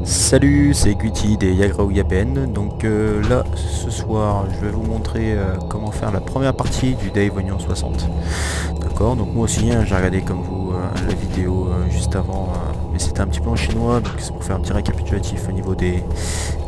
Salut, c'est Guti des Yagrao Yapen. Donc là, ce soir, je vais vous montrer comment faire la première partie du Dave Oignon 60. D'accord, donc moi aussi, hein, j'ai regardé comme vous la vidéo juste avant, mais c'était un petit peu en chinois, donc c'est pour faire un petit récapitulatif au niveau des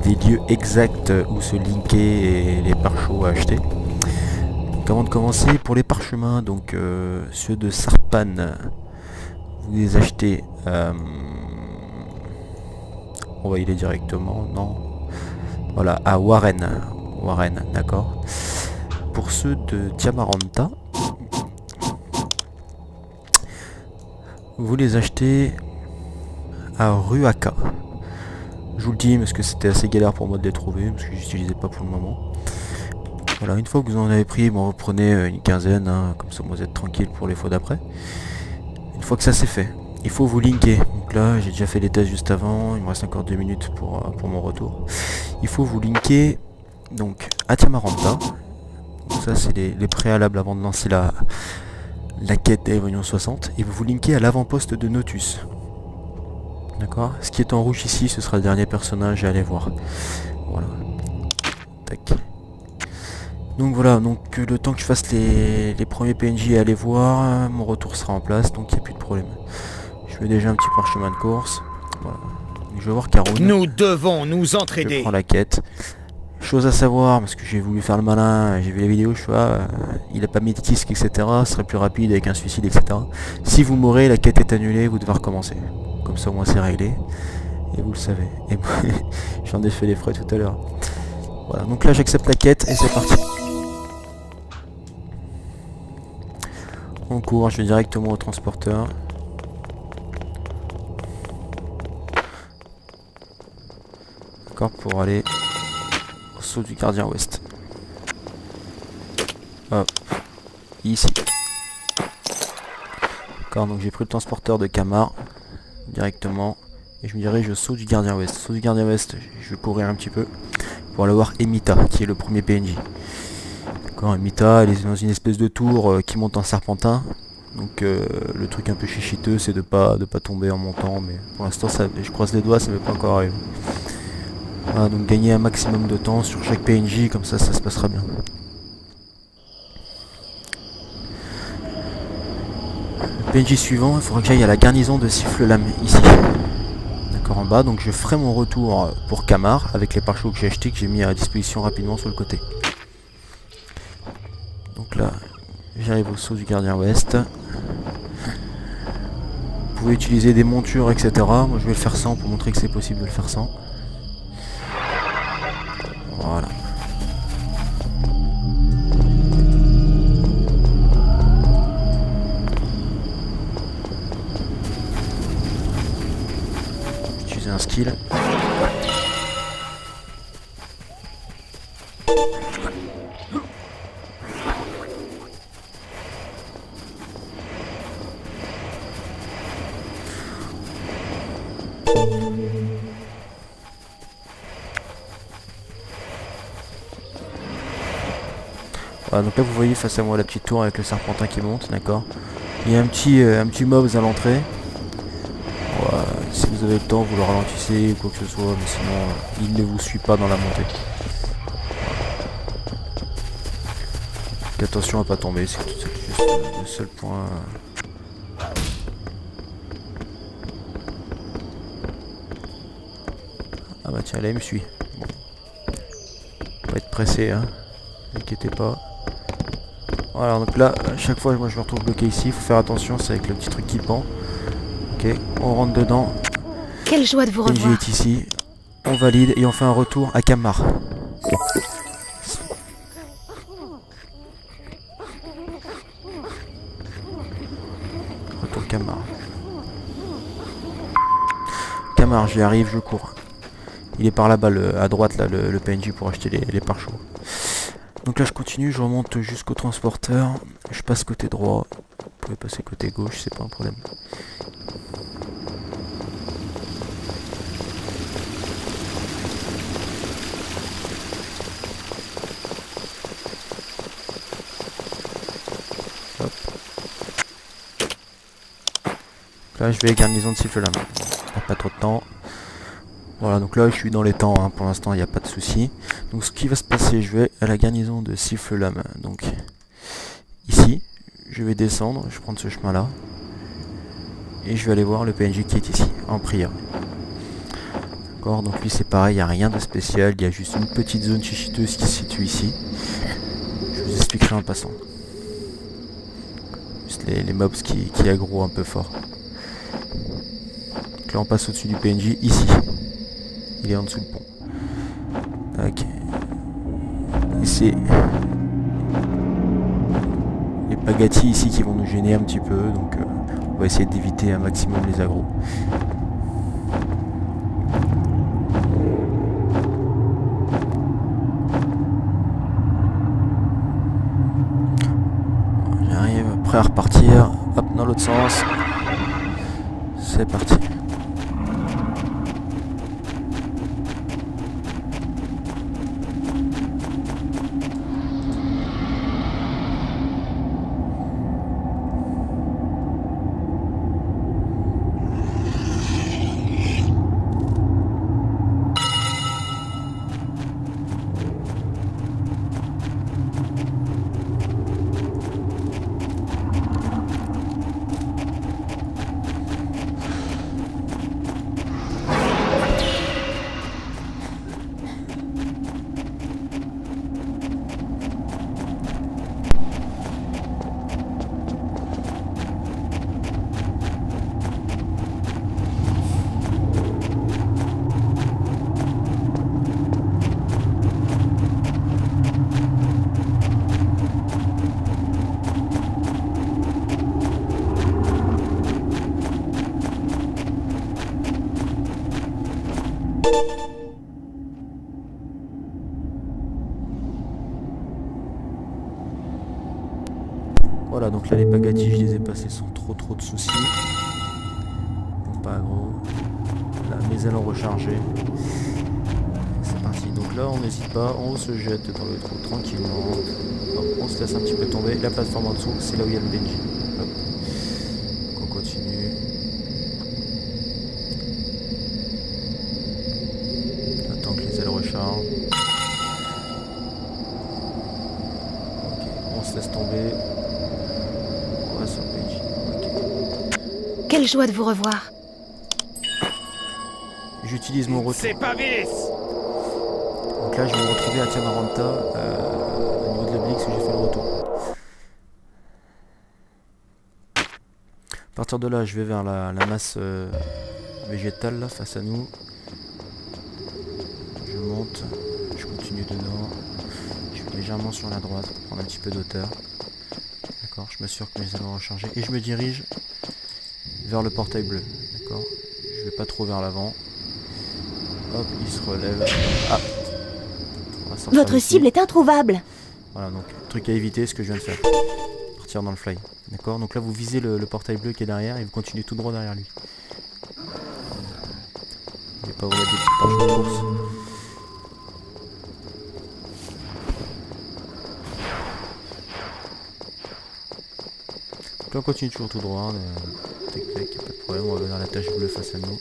lieux exacts où se linker et les pare-chocs à acheter. Donc avant de commencer, pour les parchemins, donc ceux de Sarpan, vous les achetez... on va y aller directement, non. Voilà, à Warren. Warren, d'accord. Pour ceux de Diamaranta, vous les achetez à Ruaka. Je vous le dis parce que c'était assez galère pour moi de les trouver, parce que j'utilisais pas pour le moment. Voilà, une fois que vous en avez pris, bon, vous prenez une quinzaine, hein, comme ça vous êtes tranquille pour les fois d'après. Une fois que ça c'est fait, il faut vous linker. Donc là, j'ai déjà fait les tests juste avant, il me reste encore 2 minutes pour mon retour. Il faut vous linker donc à Diamaranta. Donc ça c'est les préalables avant de lancer la quête des Oignons 60. Et vous vous linkez à l'avant-poste de Notus. D'accord. Ce qui est en rouge ici, ce sera le dernier personnage à aller voir. Voilà. Tac. Donc voilà, donc le temps que je fasse les premiers PNJ à aller voir, mon retour sera en place, donc il n'y a plus de problème. Je fais déjà un petit parchemin de course. Voilà. Donc, je vais voir Karun. Nous devons nous Je entraider. prends la quête. Chose à savoir, parce que j'ai voulu faire le malin, j'ai vu la vidéo, je vois, il a pas mis de disque, etc. Ce serait plus rapide avec un suicide, etc. Si vous mourrez, la quête est annulée, vous devez recommencer. Comme ça au moins c'est réglé. Et vous le savez. Et j'en ai fait les frais tout à l'heure. Voilà, donc là j'accepte la quête et c'est parti. On court, je vais directement au transporteur. D'accord, pour aller au saut du gardien ouest. Hop, ici. D'accord, donc j'ai pris le transporteur de Camar directement. Et je me dirige au saut du gardien ouest. Saut du gardien ouest, je vais courir un petit peu pour aller voir Emita, qui est le premier PNJ. D'accord, Emita, elle est dans une espèce de tour qui monte en serpentin. Donc le truc un peu chichiteux, c'est de pas tomber en montant. Mais pour l'instant, je croise les doigts, ça ne m'est pas encore arrivé. Voilà, donc gagner un maximum de temps sur chaque PNJ, comme ça se passera bien. Le PNJ suivant, il faudra que j'aille à la garnison de Siffle-Lame, ici. D'accord, en bas, donc je ferai mon retour pour Camar, avec les pare-chocs que j'ai achetés, que j'ai mis à disposition rapidement sur le côté. Donc là, j'arrive au saut du gardien ouest. Vous pouvez utiliser des montures, etc. Moi je vais le faire sans pour montrer que c'est possible de le faire sans. Voilà. Utiliser un skill. Voilà, donc là vous voyez face à moi la petite tour avec le serpentin qui monte, d'accord. Il y a un petit mobs à l'entrée. Voilà, si vous avez le temps, vous le ralentissez ou quoi que ce soit, mais sinon il ne vous suit pas dans la montée. Donc, attention à pas tomber, c'est juste le seul point. Ah bah tiens, là il me suit. Bon. Pas être pressé, hein. Ne inquiétez pas. Voilà, donc là, à chaque fois, moi je me retrouve bloqué ici. Il faut faire attention, c'est avec le petit truc qui pend. Ok, on rentre dedans. Quelle joie de vous PNJ revoir. est ici. On valide et on fait un retour à Camar. Retour Camar. Camar, j'y arrive, je cours. Il est par là-bas, à droite, là, le PNJ pour acheter les pare-chocs. Donc là, je continue, je remonte jusqu'au transporteur. Je passe côté droit. Vous pouvez passer côté gauche, c'est pas un problème. Hop. Là, je vais à garnison de Siffle-Lame. Pas trop de temps. Voilà, donc là je suis dans les temps, hein, pour l'instant il n'y a pas de souci. Donc ce qui va se passer, je vais à la garnison de Siffle-Lame. Donc ici, je vais descendre, je vais prendre ce chemin là. Et je vais aller voir le PNJ qui est ici, en prière. D'accord, donc lui c'est pareil, il n'y a rien de spécial, il y a juste une petite zone chichiteuse qui se situe ici. Je vous expliquerai en passant. Juste les mobs qui aggro un peu fort. Donc là on passe au-dessus du PNJ, ici. Il est en dessous du pont. Ok. Et c'est les pagatis ici qui vont nous gêner un petit peu, donc on va essayer d'éviter un maximum les agros. J'arrive, prêt à repartir. Hop, dans l'autre sens. C'est parti. Voilà, donc là les pagatis je les ai passés sans trop de soucis. Donc pas gros. Là mes ailes ont rechargé. C'est parti. Donc là on n'hésite pas, on se jette dans le trou tranquillement. Hop, on se laisse un petit peu tomber. La plateforme en dessous, c'est là où il y a le PNJ. Hop. Donc on continue. Attends que les ailes rechargent. Ok, on se laisse tomber. On va sur le PNJ. Ok. Quelle joie de vous revoir. J'utilise mon retour. C'est pas vis. Donc là je vais me retrouver à Tiamaranta au niveau de l'Oblix où j'ai fait le retour. À partir de là je vais vers la masse végétale là face à nous. Je monte, je continue dedans. Je vais légèrement sur la droite pour prendre un petit peu d'auteur. D'accord, je m'assure que mes ailes vont recharger. Et je me dirige vers le portail bleu. D'accord, je vais pas trop vers l'avant. Hop, il se relève. Ah, Votre cible est introuvable. Voilà, donc truc à éviter, ce que je viens de faire. Partir dans le fly. D'accord, donc là vous visez le portail bleu qui est derrière et vous continuez tout droit derrière lui. Je vais pas vous mettre des petites planches de course. Donc là on continue toujours tout droit. Tac tac, pas de problème, on va vers la tache bleue face à nous.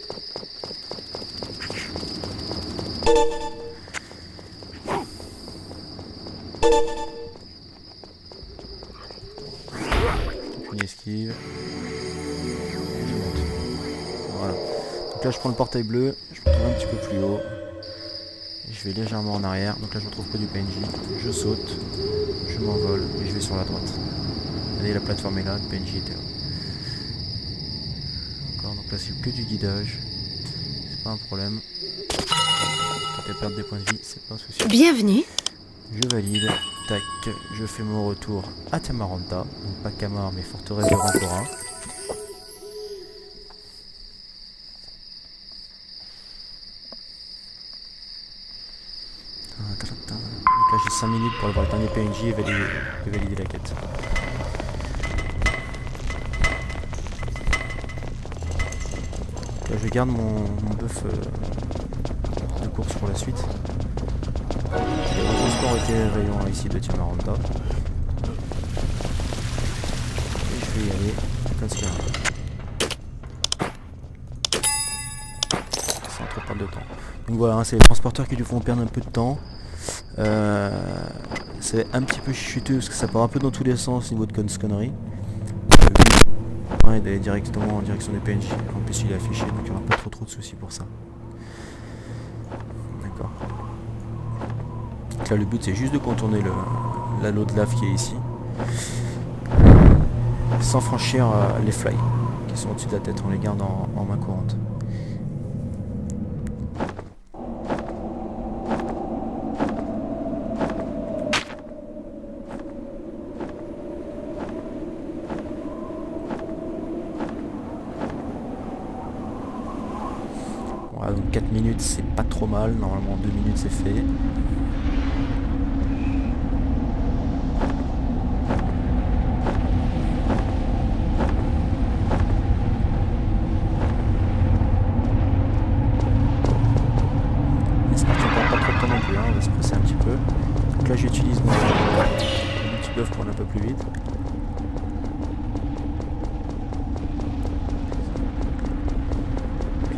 Une esquive. Je monte. Voilà. Donc là je prends le portail bleu, je me retrouve un petit peu plus haut. Et je vais légèrement en arrière. Donc là je ne retrouve pas du PNJ. Je saute, je m'envole et je vais sur la droite. Allez, la plateforme est là, le PNJ était là. D'accord, donc là c'est que du guidage. C'est pas un problème. Quand perdre des points de vie, c'est pas un souci. Bienvenue. Je valide, tac, je fais mon retour à Tiamaranta, donc pas Camar mais forteresse de Rancora. Donc là j'ai 5 minutes pour aller voir le dernier PNJ et valider la quête. Là je garde mon buff de course pour la suite. Le transport était rayons ici de Tiamaranta. Et je vais y aller comme ça. Sans trop perdre mal de temps. Donc voilà, hein, c'est les transporteurs qui lui font perdre un peu de temps. C'est un petit peu chuchuteux parce que ça part un peu dans tous les sens au niveau de conneries. Ouais, d'aller directement en direction des PNJ. En plus il est affiché, donc il n'y aura pas trop de soucis pour ça. D'accord. Donc là le but c'est juste de contourner l'anneau de lave qui est ici. Sans franchir les fly qui sont au-dessus de la tête, on les garde en main courante. Voilà, donc 4 minutes c'est pas trop mal, normalement 2 minutes c'est fait. On va se presser un petit peu. Donc là j'utilise mon petit buff pour aller un peu plus vite.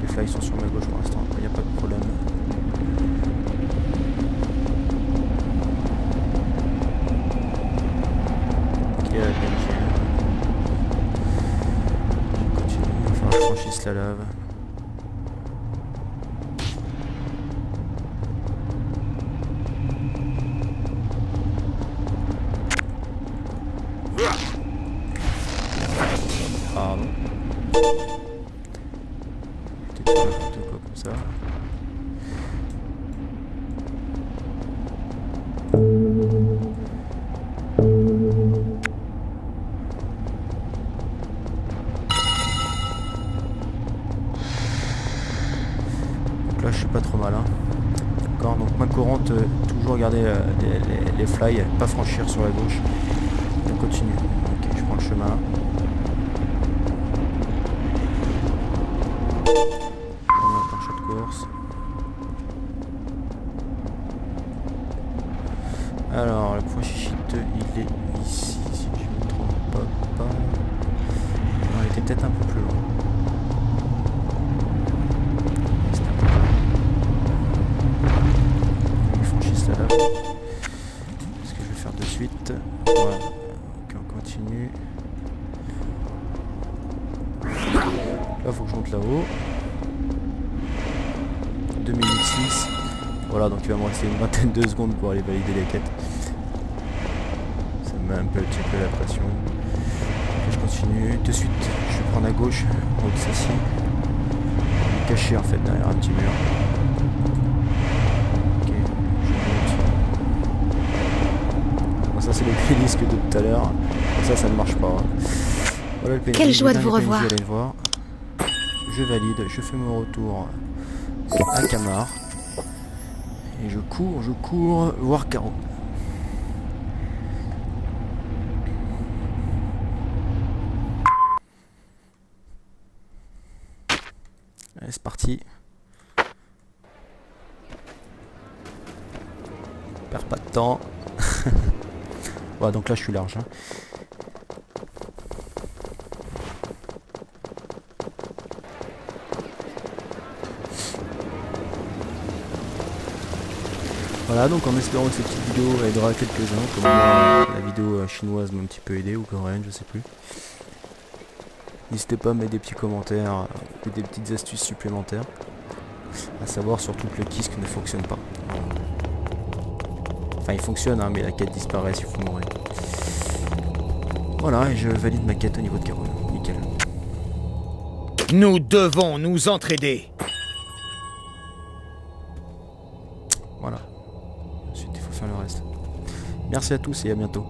Les fly sont sur ma gauche pour l'instant, il n'y a pas de problème. Ok, la PNJ. Je continue, il va falloir que je franchisse la lave. Pardon. Peut-être faire n'importe quoi comme ça. Donc là je suis pas trop mal. Hein. D'accord, donc main courante, toujours garder les fly, pas franchir sur la gauche. On continue. Ok, je prends le chemin. On a un de course. Alors, le point chichiteux, il est ici, si je ne me trompe pas. Non, il était peut-être un peu plus loin. C'était un peu plus loin. Il franchisse la lave. Ce que je vais faire de suite. Voilà. Ok, on continue. Là, faut que je monte là-haut. 2 minutes 6. Voilà, donc il va me rester une vingtaine de secondes pour aller valider les quêtes. Ça me met un peu la pression. Donc, je continue. De suite, je vais prendre à gauche, donc ceci. Caché en fait derrière un petit mur. Ok, je monte. Bon, ça c'est le pénis que de tout à l'heure. Ça ne marche pas. Voilà le pénis. Quelle joie de vous revoir. Allez le voir. Je valide, je fais mon retour à Camar. Et je cours voir Caro. Allez, c'est parti. Perds pas de temps. Voilà, donc là je suis large. Hein. Voilà, donc en espérant que cette petite vidéo aidera quelques-uns, comme moi, la vidéo chinoise m'a un petit peu aidé, ou coréenne, je sais plus. N'hésitez pas à mettre des petits commentaires et des petites astuces supplémentaires. À savoir surtout que le kisk ne fonctionne pas. Enfin il fonctionne, hein, mais la quête disparaît si vous mourrez. Voilà, et je valide ma quête au niveau de Caro. Nickel. Nous devons nous entraider. Voilà. Ensuite il faut faire le reste. Merci à tous et à bientôt.